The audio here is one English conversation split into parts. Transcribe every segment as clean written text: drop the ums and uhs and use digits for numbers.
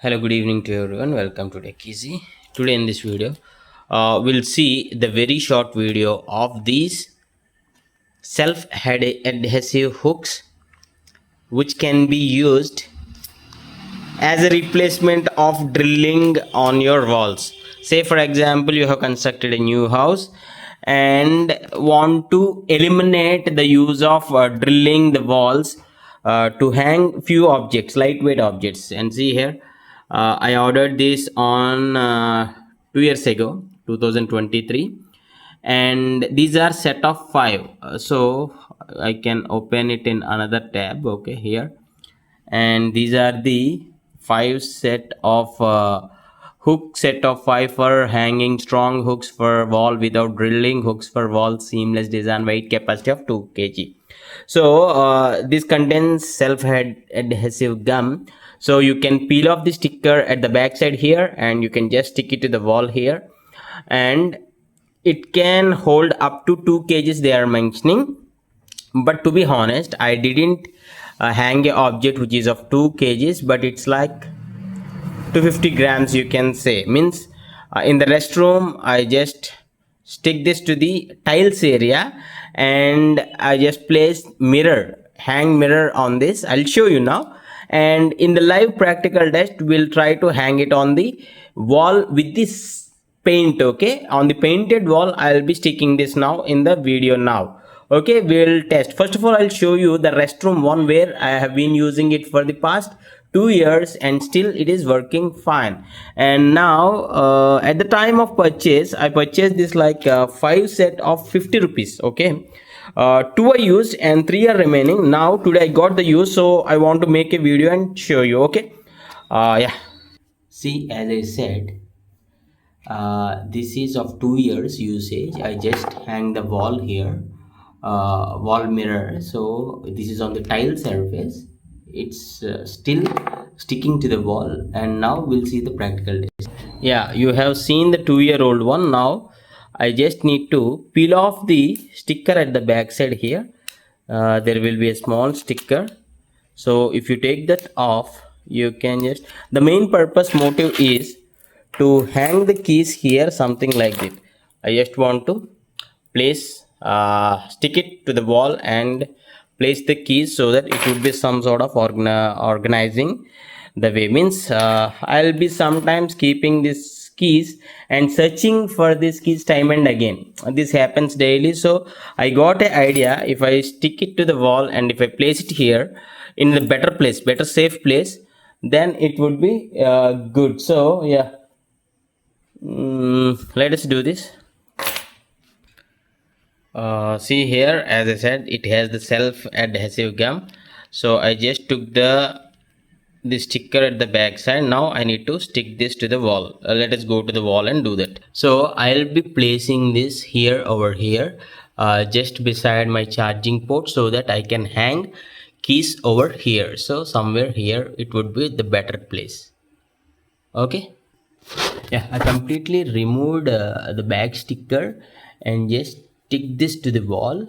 Hello, good evening to everyone. Welcome to Tech Easy. Today in this video, we'll see the very short video of these self-adhesive hooks, which can be used as a replacement of drilling on your walls. Say for example, you have constructed a new house and want to eliminate the use of drilling the walls to hang few objects, lightweight objects. And see here, I ordered this on 2 years ago, 2023, and these are set of 5. So I can open it in another tab. Okay, here, and these are the 5 set of hook set of 5 for hanging, strong hooks for wall without drilling, hooks for wall, seamless design, weight capacity of 2 kg. So this contains self adhesive gum, so you can peel off the sticker at the back side here and you can just stick it to the wall here, and it can hold up to 2 kgs they are mentioning. But to be honest, I didn't hang a object which is of 2 kgs, but it's like 250 grams, you can say. Means in the restroom I just stick this to the tiles area and I just place hang mirror on this. I'll show you now, and in the live practical test we'll try to hang it on the wall with this paint. Okay, on the painted wall I'll be sticking this now in the video now. Okay, we'll test. First of all, I'll show you the restroom one where I have been using it for the past 2 years and still it is working fine. And now at the time of purchase, I purchased this like 5 set of 50 rupees. Okay, 2 I used and 3 are remaining. Now today I got the use, so I want to make a video and show you. Okay, yeah, see, as I said, this is of 2 years usage. I just hang the wall here, wall mirror. So this is on the tile surface, it's still sticking to the wall. And now we'll see the practical test. Yeah, you have seen the 2-year-old one. Now I just need to peel off the sticker at the back side here. There will be a small sticker, so if you take that off, you can just, the main purpose motive is to hang the keys here, something like that. I just want to place stick it to the wall and place the keys so that it would be some sort of organizing the way. Means I'll be sometimes keeping these keys and searching for these keys time and again. This happens daily, so I got an idea. If I stick it to the wall and if I place it here in the better place, better safe place, then it would be good. So yeah, let us do this. See here, as I said, it has the self-adhesive gum, so I just took the sticker at the back side. Now I need to stick this to the wall. Let us go to the wall and do that. So I'll be placing this here, over here, just beside my charging port, so that I can hang keys over here. So somewhere here it would be the better place. Okay, yeah, I completely removed the back sticker and just stick this to the wall,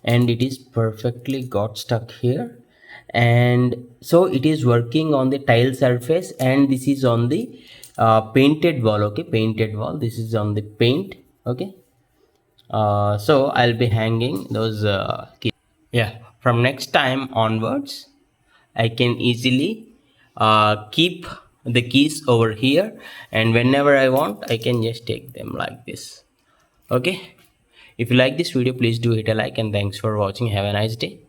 and it is perfectly got stuck here. And so it is working on the tile surface, and this is on the painted wall. Okay, painted wall, this is on the paint. Okay, so I'll be hanging those keys. Yeah, from next time onwards I can easily keep the keys over here, and whenever I want I can just take them like this. Okay, if you like this video, please do hit a like, and thanks for watching. Have a nice day.